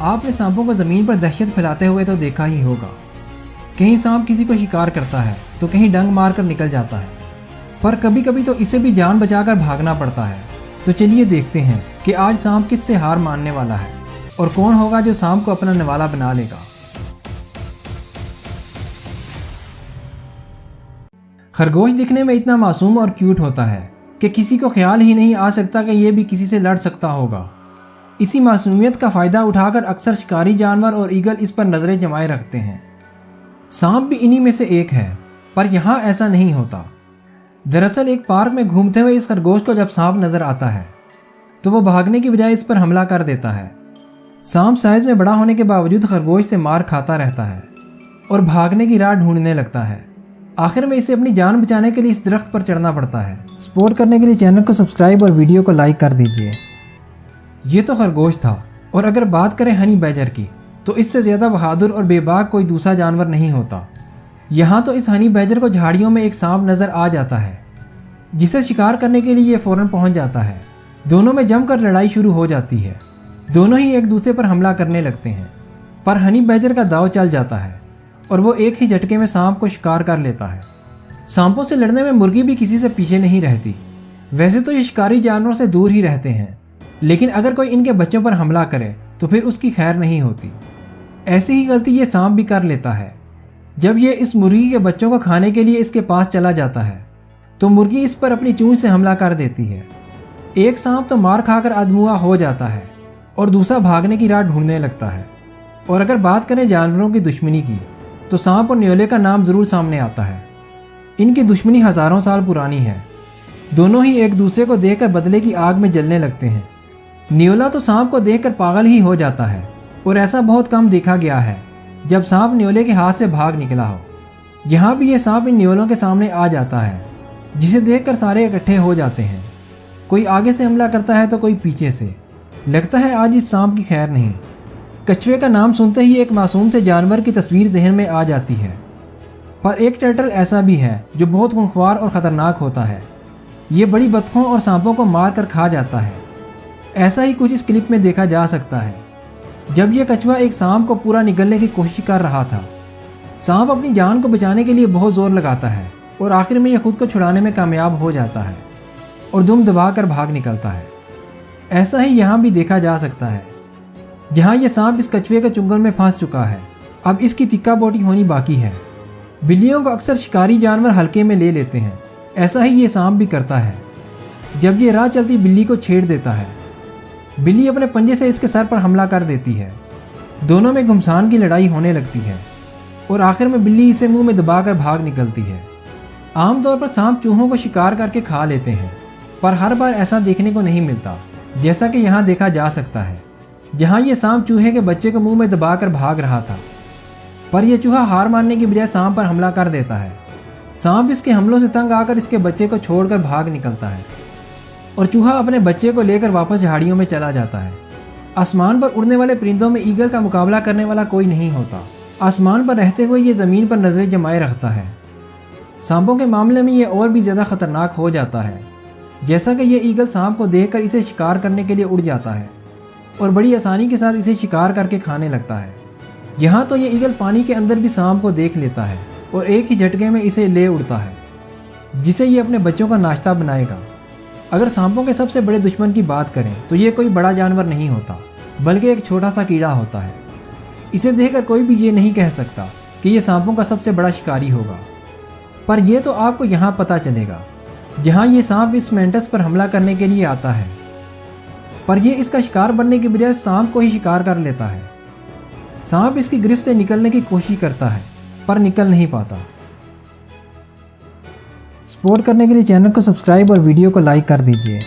आपने सांपों को ज़मीन पर दहशत फैलाते हुए तो देखा ही होगा। कहीं सांप किसी को शिकार करता है तो कहीं डंक मार कर निकल जाता है, पर कभी कभी तो इसे भी जान बचाकर भागना पड़ता है। तो चलिए देखते हैं कि आज सांप किससे हार मानने वाला है और कौन होगा जो सांप को अपना निवाला बना लेगा। खरगोश दिखने में इतना मासूम और क्यूट होता है कि किसी को ख्याल ही नहीं आ सकता कि यह भी किसी से लड़ सकता होगा। इसी मासूमियत का फ़ायदा उठाकर अक्सर शिकारी जानवर और ईगल इस पर नज़रें जमाए रखते हैं। सांप भी इन्हीं में से एक है, पर यहाँ ऐसा नहीं होता। दरअसल एक पार्क में घूमते हुए इस खरगोश को जब सांप नज़र आता है तो वो भागने की बजाय इस पर हमला कर देता है। सांप साइज में बड़ा होने के बावजूद खरगोश से मार खाता रहता है और भागने की राह ढूंढने लगता है। आखिर में इसे अपनी जान बचाने के लिए इस दरख्त पर चढ़ना पड़ता है। सपोर्ट करने के लिए चैनल को सब्सक्राइब और वीडियो को लाइक कर दीजिए। ये तो खरगोश था, और अगर बात करें हनी बैजर की तो इससे ज़्यादा बहादुर और बेबाक कोई दूसरा जानवर नहीं होता। यहाँ तो इस हनी बैजर को झाड़ियों में एक सांप नज़र आ जाता है, जिसे शिकार करने के लिए ये फ़ौरन पहुँच जाता है। दोनों में जमकर लड़ाई शुरू हो जाती है। दोनों ही एक दूसरे पर हमला करने लगते हैं, पर हनी बैजर का दाव चल जाता है और वो एक ही झटके में सांप को शिकार कर लेता है। सांपों से लड़ने में मुर्गी भी किसी से पीछे नहीं रहती। वैसे तो ये शिकारी जानवरों से दूर ही रहते हैं, लेकिन अगर कोई इनके बच्चों पर हमला करे तो फिर उसकी खैर नहीं होती। ऐसी ही गलती ये सांप भी कर लेता है। जब ये इस मुर्गी के बच्चों को खाने के लिए इसके पास चला जाता है तो मुर्गी इस पर अपनी चोंच से हमला कर देती है। एक सांप तो मार खाकर अधमुआ हो जाता है और दूसरा भागने की राह ढूंढने लगता है। और अगर बात करें जानवरों की दुश्मनी की तो सांप और न्योले का नाम ज़रूर सामने आता है। इनकी दुश्मनी हज़ारों साल पुरानी है। दोनों ही एक दूसरे को देखकर बदले की आग में जलने लगते हैं। न्योला तो सांप को देखकर पागल ही हो जाता है, और ऐसा बहुत कम देखा गया है जब सांप न्योले के हाथ से भाग निकला हो। यहाँ भी ये सांप इन न्योलों के सामने आ जाता है, जिसे देखकर सारे इकट्ठे हो जाते हैं। कोई आगे से हमला करता है तो कोई पीछे से। लगता है आज इस सांप की खैर नहीं। कछुए का नाम सुनते ही एक मासूम से जानवर की तस्वीर जहन में आ जाती है, पर एक टर्टल ऐसा भी है जो बहुत खूंखार और ख़तरनाक होता है। ये बड़ी बतखों और सांपों को मार कर खा जाता है। ऐसा ही कुछ इस क्लिप में देखा जा सकता है, जब यह कछुआ एक सांप को पूरा निगलने की कोशिश कर रहा था। सांप अपनी जान को बचाने के लिए बहुत ज़ोर लगाता है और आखिर में यह खुद को छुड़ाने में कामयाब हो जाता है और दुम दबाकर भाग निकलता है। ऐसा ही यहाँ भी देखा जा सकता है, जहाँ यह सांप इस कछुए के चुंगल में फंस चुका है। अब इसकी तिक्का बोटी होनी बाकी है। बिल्लियों को अक्सर शिकारी जानवर हल्के में ले लेते हैं। ऐसा ही ये सांप भी करता है। जब ये राह चलती बिल्ली को छेड़ देता है, बिल्ली अपने पंजे से इसके सर पर हमला कर देती है। दोनों में घुमसान की लड़ाई होने लगती है और आखिर में बिल्ली इसे मुंह में दबाकर भाग निकलती है। आमतौर पर सांप चूहों को शिकार करके खा लेते हैं, पर हर बार ऐसा देखने को नहीं मिलता, जैसा कि यहाँ देखा जा सकता है, जहाँ ये सांप चूहे के बच्चे को मुंह में दबाकर भाग रहा था। पर यह चूहा हार मानने की बजाय सांप पर हमला कर देता है। सांप इसके हमलों से तंग आकर इसके बच्चे को छोड़कर भाग निकलता है और चूहा अपने बच्चे को लेकर वापस झाड़ियों में चला जाता है। आसमान पर उड़ने वाले परिंदों में ईगल का मुकाबला करने वाला कोई नहीं होता। आसमान पर रहते हुए ये ज़मीन पर नजरें जमाए रखता है। सांपों के मामले में ये और भी ज़्यादा खतरनाक हो जाता है, जैसा कि ये ईगल सांप को देखकर इसे शिकार करने के लिए उड़ जाता है और बड़ी आसानी के साथ इसे शिकार करके खाने लगता है। यहाँ तो ये ईगल पानी के अंदर भी सांप को देख लेता है और एक ही झटके में इसे ले उड़ता है, जिसे ये अपने बच्चों का नाश्ता बनाएगा। अगर सांपों के सबसे बड़े दुश्मन की बात करें तो ये कोई बड़ा जानवर नहीं होता, बल्कि एक छोटा सा कीड़ा होता है। इसे देखकर कोई भी ये नहीं कह सकता कि ये सांपों का सबसे बड़ा शिकारी होगा। पर यह तो आपको यहाँ पता चलेगा, जहाँ ये सांप इस मेंटस पर हमला करने के लिए आता है, पर यह इसका शिकार बनने के बजाय सांप को ही शिकार कर लेता है। सांप इसकी गिरफ्त से निकलने की कोशिश करता है, पर निकल नहीं पाता। सपोर्ट करने के लिए चैनल को सब्सक्राइब और वीडियो को लाइक कर दीजिए।